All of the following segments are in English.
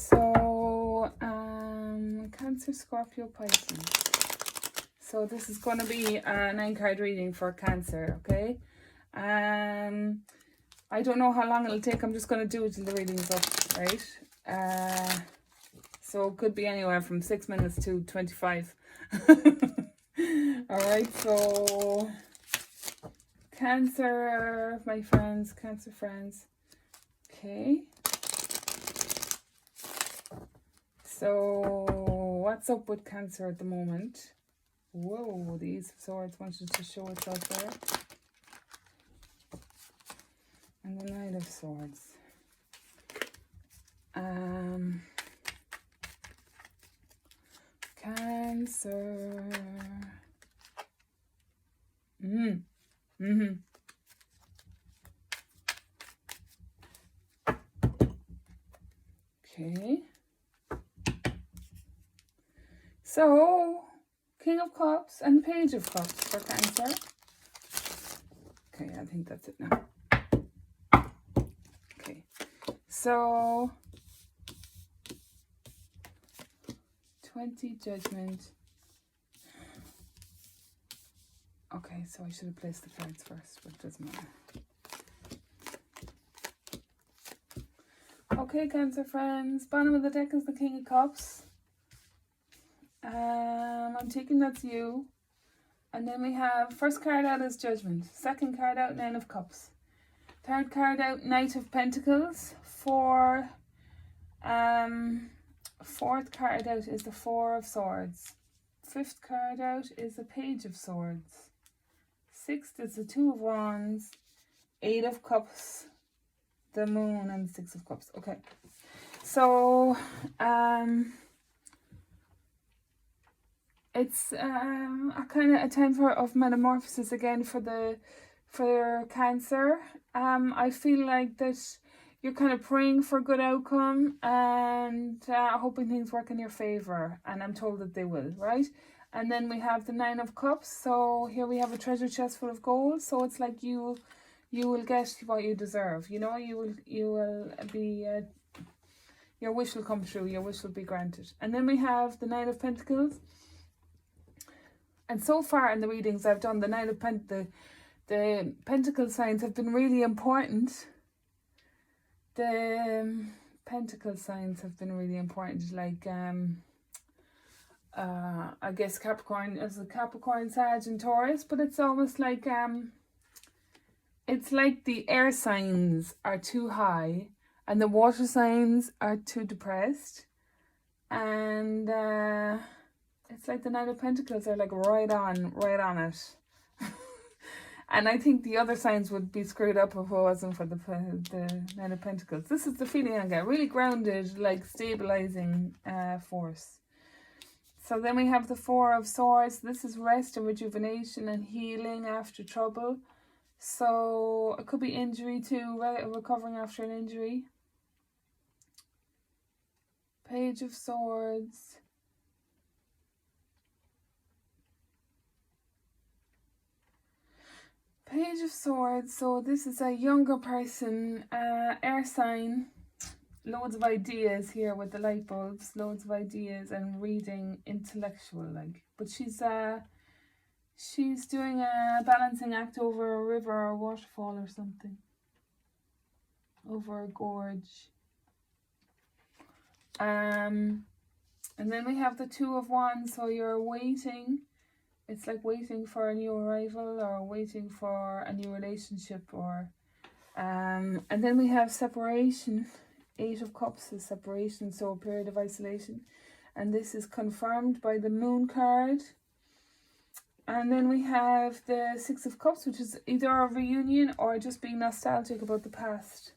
So, Cancer, Scorpio, Pisces. So this is going to be a 9-card reading for Cancer, okay? I don't know how long it'll take. I'm just going to do it till the reading's up, right? So it could be anywhere from 6 minutes to 25. Alright, so Cancer, my friends, Cancer friends. Okay. So what's up with Cancer at the moment? Whoa, the Ace of Swords wanted to show itself there. And the Knight of Swords. Cancer. Okay. So, King of Cups and Page of Cups for Cancer. Okay, I think that's it now. Okay. So, 20 Judgment. Okay, so I should have placed the cards first, but it doesn't matter. Okay, Cancer friends. Bottom of the deck is the King of Cups. I'm taking that's you. And then we have first card out is Judgment. Second card out, Nine of Cups. Third card out, Knight of Pentacles. Fourth card out is the Four of Swords. Fifth card out is the Page of Swords. Sixth is the Two of Wands. Eight of Cups. The Moon and the Six of Cups. Okay. So, it's a kind of a time of metamorphosis again for Cancer. I feel like that you're kind of praying for a good outcome and hoping things work in your favor, and I'm told that they will, right? And then we have the Nine of Cups. So here we have a treasure chest full of gold. So it's like you will get what you deserve. You know, you will be your wish will come true. Your wish will be granted. And then we have the Nine of Pentacles. And so far in the readings I've done, the Nine of the Pentacle signs have been really important. The Pentacle signs have been really important. Like I guess Capricorn is a Capricorn, Sag, and Taurus, but it's almost like it's like the air signs are too high and the water signs are too depressed, and it's like the Nine of Pentacles are like right on it. And I think the other signs would be screwed up if it wasn't for the Nine of Pentacles. This is the feeling I get. Really grounded, like stabilizing force. So then we have the Four of Swords. This is rest and rejuvenation and healing after trouble. So it could be injury too, recovering after an injury. Page of Swords. Page of Swords. So this is a younger person, air sign. Loads of ideas here with the light bulbs. Loads of ideas and reading, intellectual like. But she's doing a balancing act over a river or a waterfall or something. Over a gorge. And then we have the Two of Wands. So you're waiting. It's like waiting for a new arrival or waiting for a new relationship, or and then we have separation. Eight of Cups is separation, so a period of isolation, and this is confirmed by the Moon card. And then we have the Six of Cups, which is either a reunion or just being nostalgic about the past.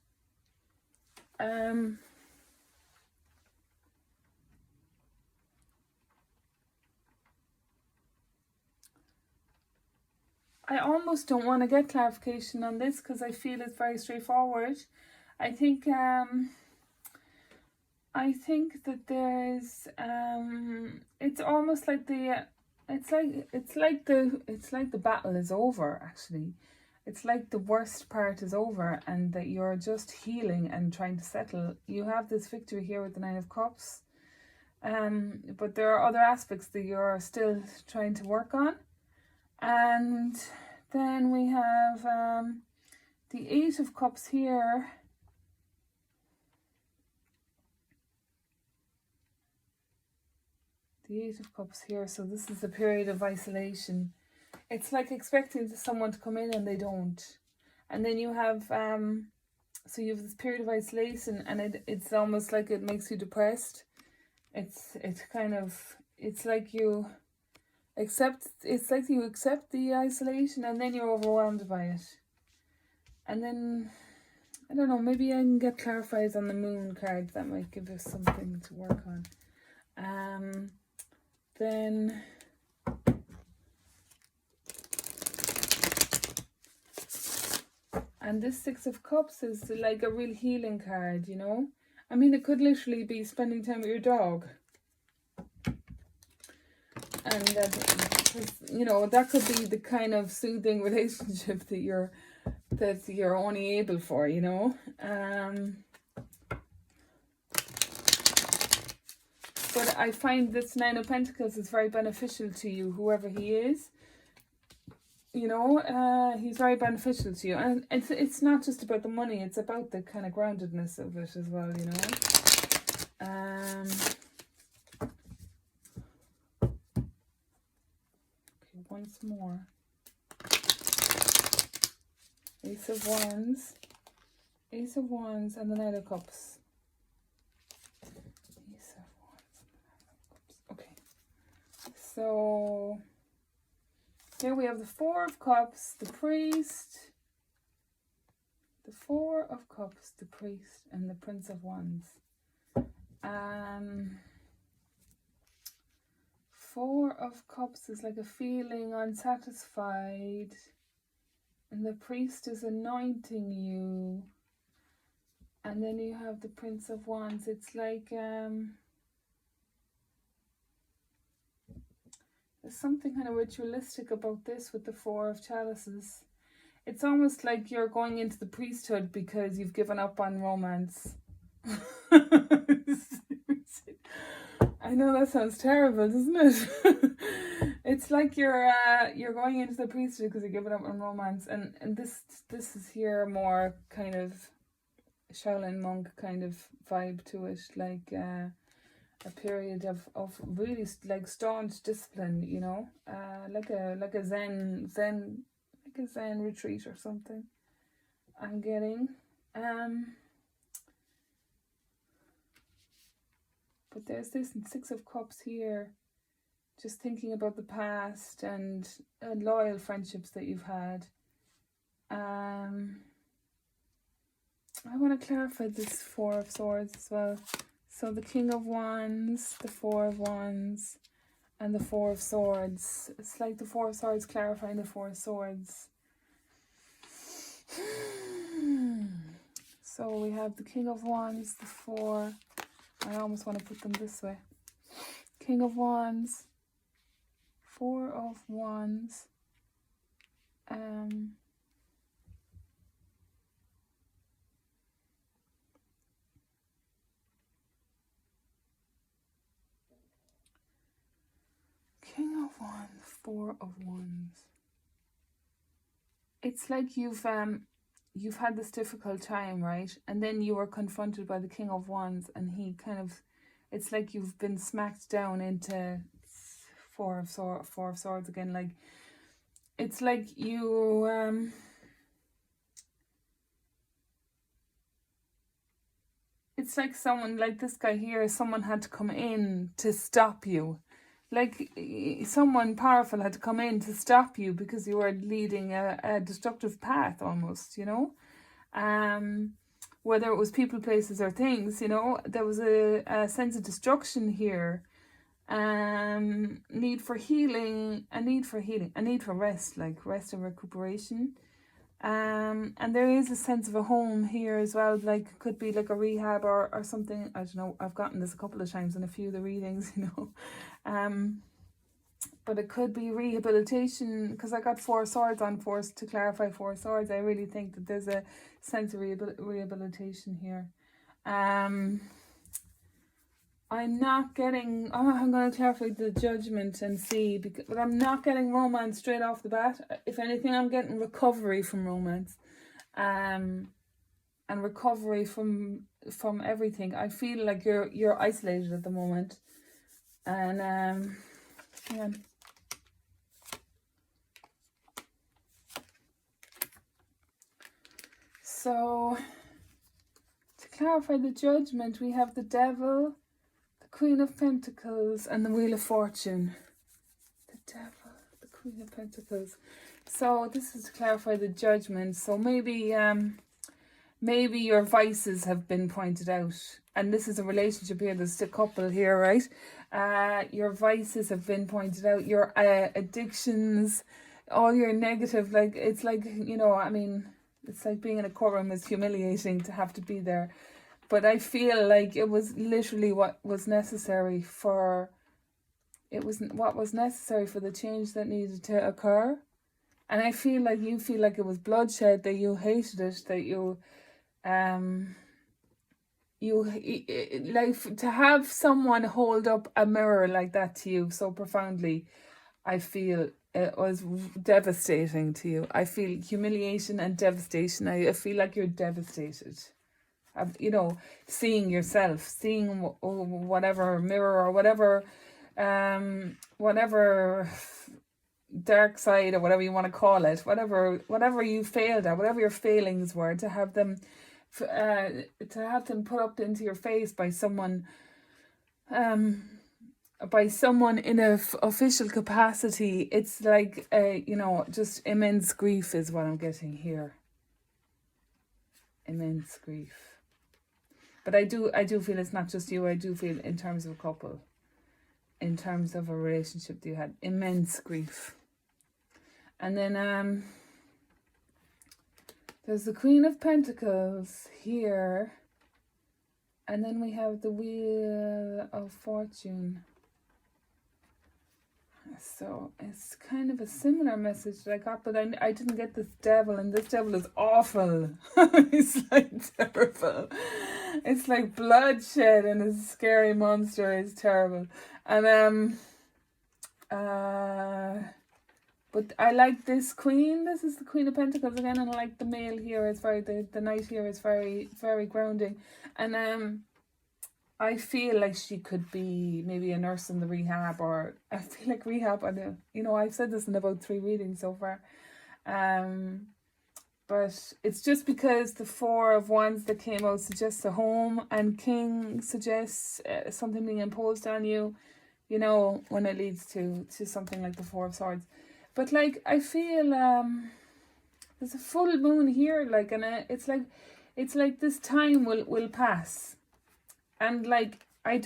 I almost don't want to get clarification on this because I feel it's very straightforward. I think that there's it's almost like the battle is over actually. it's like the worst part is over and that you're just healing and trying to settle. You have this victory here with the Nine of Cups. But there are other aspects that you're still trying to work on. And then we have the Eight of Cups here. The Eight of Cups here. So this is a period of isolation. It's like expecting someone to come in and they don't. And then you have, so you have this period of isolation, and it's almost like it makes you depressed. It's like you accept the isolation, and then you're overwhelmed by it. And then, I don't know, maybe I can get clarified on the Moon card. That might give us something to work on. Then and this Six of Cups is like a real healing card, you know. I mean, it could literally be spending time with your dog. And you know, that could be the kind of soothing relationship that you're only able for, you know. But I find this Nine of Pentacles is very beneficial to you, whoever he is. You know, he's very beneficial to you. And it's not just about the money, it's about the kind of groundedness of it as well, you know. Okay, once more. Ace of Wands. Ace of Wands and the Knight of Cups. Ace of Wands and the Knight of Cups. Okay. So here we have the Four of Cups, the Priest, the Four of Cups, the Priest, and the Prince of Wands. Four of Cups is like a feeling unsatisfied, and the Priest is anointing you. And then you have the Prince of Wands. It's like there's something kind of ritualistic about this with the Four of Chalices. It's almost like you're going into the priesthood because you've given up on romance. I know that sounds terrible, doesn't it? It's like you're going into the priesthood because you're giving up on romance, and this is here more kind of Shaolin monk kind of vibe to it, like a period of really like staunch discipline, you know, like a zen retreat or something. I'm getting, but there's this Six of Cups here, just thinking about the past and loyal friendships that you've had. I want to clarify this Four of Swords as well. So the King of Wands, the Four of Wands, and the Four of Swords. It's like the Four of Swords clarifying the Four of Swords. So we have the King of Wands, the Four. I almost want to put them this way. King of Wands, Four of Wands, King of Wands, Four of Wands. It's like you've had this difficult time, right? And then you were confronted by the King of Wands, and he kind of, it's like you've been smacked down into Four of Swords again. Like, it's like you it's like someone, like this guy here, someone had to come in to stop you. Like someone powerful had to come in to stop you because you were leading a destructive path almost, you know. Whether it was people, places or things, you know, there was a sense of destruction here. Need for healing, a need for rest, like rest and recuperation. And there is a sense of a home here as well, like it could be like a rehab or something. I don't know, I've gotten this a couple of times in a few of the readings, you know. but it could be rehabilitation, because I got Four Swords on Force to clarify Four Swords. I really think that there's a sense of rehabilitation here. I'm not getting, I'm going to clarify the Judgment and see, but I'm not getting romance straight off the bat. If anything, I'm getting recovery from romance, and recovery from everything. I feel like you're isolated at the moment, and hang on. So to clarify the Judgment, we have the Devil, the Queen of Pentacles, and the Wheel of Fortune. The Devil, the Queen of Pentacles. So this is to clarify the Judgment. So maybe your vices have been pointed out, and this is a relationship here. There's a couple here, right? Your vices have been pointed out. Your addictions, all your negative, like it's like, you know, I mean, it's like being in a courtroom is humiliating to have to be there. But I feel like it was literally what was necessary for the change that needed to occur. And I feel like you feel like it was bloodshed, that you hated it, that you like to have someone hold up a mirror like that to you so profoundly. I feel it was devastating to you. I feel humiliation and devastation. I feel like you're devastated. You know, seeing yourself, seeing whatever mirror or whatever dark side or whatever you want to call it, whatever you failed at, whatever your failings were, to have them put up into your face by someone in a official capacity. It's like you know, just immense grief is what I'm getting here. Immense grief. But I do feel it's not just you. I do feel in terms of a couple, in terms of a relationship that you had, immense grief. And then there's the Queen of Pentacles here. And then we have the Wheel of Fortune. So it's kind of a similar message that I got, but I didn't get this Devil, and this Devil is awful. It's like terrible. It's like bloodshed and a scary monster. It's terrible. And but I like this Queen. This is the Queen of Pentacles again, and I like the male here. It's very the knight here is very, very grounding. And I feel like she could be maybe a nurse in the rehab, or I feel like rehab. I know, you know, I've said this in about 3 readings so far. But it's just because the Four of Wands that came out suggests a home, and King suggests something being imposed on you, you know, when it leads to something like the Four of Swords. But like, I feel there's a full moon here, like, and it's like this time will pass. And like, I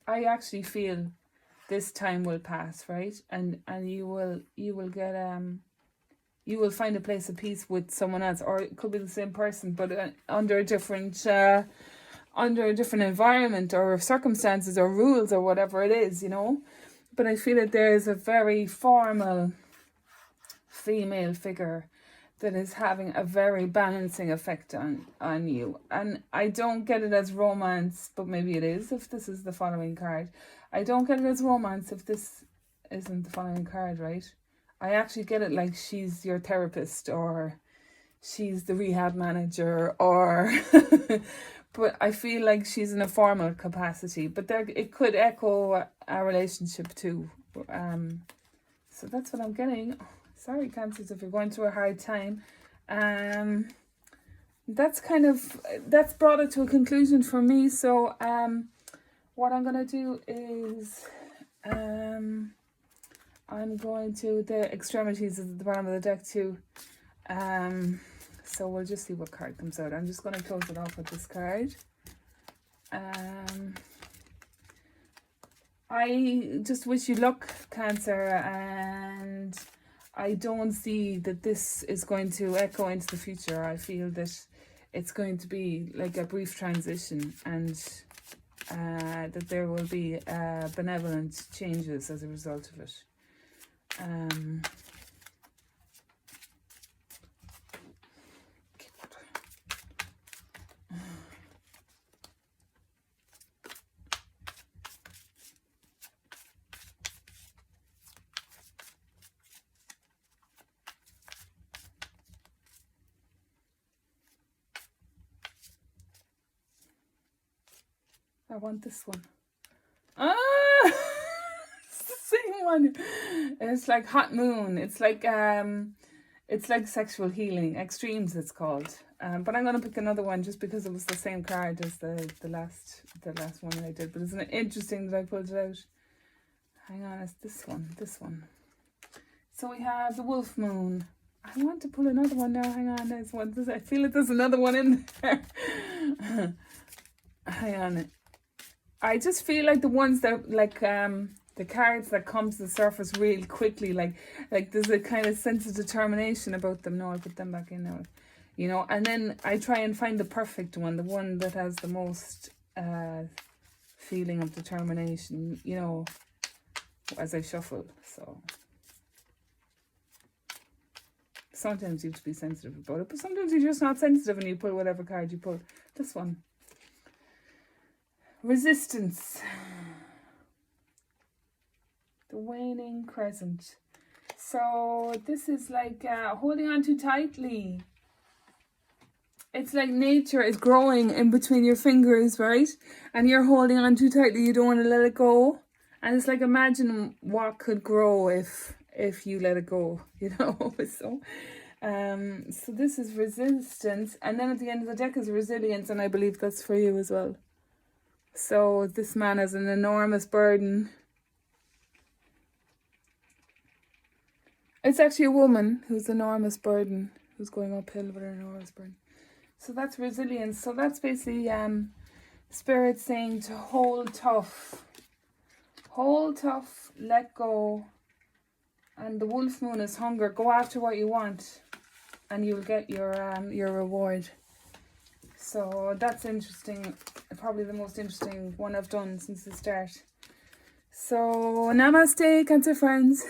actually feel this time will pass, right? And you will get you will find a place of peace with someone else, or it could be the same person, but under a different environment or circumstances or rules or whatever it is, you know. But I feel that there is a very formal female figure that is having a very balancing effect on you. And I don't get it as romance, but maybe it is if this is the following card. I don't get it as romance if this isn't the following card, right? I actually get it like she's your therapist, or she's the rehab manager, or but I feel like she's in a formal capacity. But there, it could echo a relationship too. So that's what I'm getting. Sorry, Cancers, if you're going through a hard time. That's brought it to a conclusion for me. So what I'm going to do is I'm going to the extremities at the bottom of the deck too. So we'll just see what card comes out. I'm just going to close it off with this card. I just wish you luck, Cancer, and I don't see that this is going to echo into the future. I feel that it's going to be like a brief transition, and that there will be benevolent changes as a result of it. I want this one. Ah, it's the same one. It's like Hot Moon. It's like sexual healing extremes. It's called. But I'm gonna pick another one just because it was the same card as the last one that I did. But isn't it interesting that I pulled it out? Hang on, it's this one. This one. So we have the Wolf Moon. I want to pull another one now. Hang on, there's one. I feel like there's another one in there. Hang on. I just feel like the ones that like the cards that come to the surface really quickly, like there's a kind of sense of determination about them. No, I'll put them back in now. You know, and then I try and find the perfect one, the one that has the most feeling of determination, you know, as I shuffle. So sometimes you have to be sensitive about it, but sometimes you're just not sensitive and you pull whatever card you pull. This one. Resistance. The waning crescent. So this is like holding on too tightly. It's like nature is growing in between your fingers, right? And you're holding on too tightly. You don't want to let it go. And it's like, imagine what could grow if you let it go, you know. So this is resistance, and then at the end of the deck is resilience, and I believe that's for you as well. So this man has an enormous burden. It's actually a woman who's enormous burden, who's going uphill with an enormous burden. So that's resilience. So that's basically Spirit saying to hold tough. Hold tough, let go. And the Wolf Moon is hunger. Go after what you want and you'll get your reward. So that's interesting. Probably the most interesting one I've done since the start. So namaste, Cancer friends.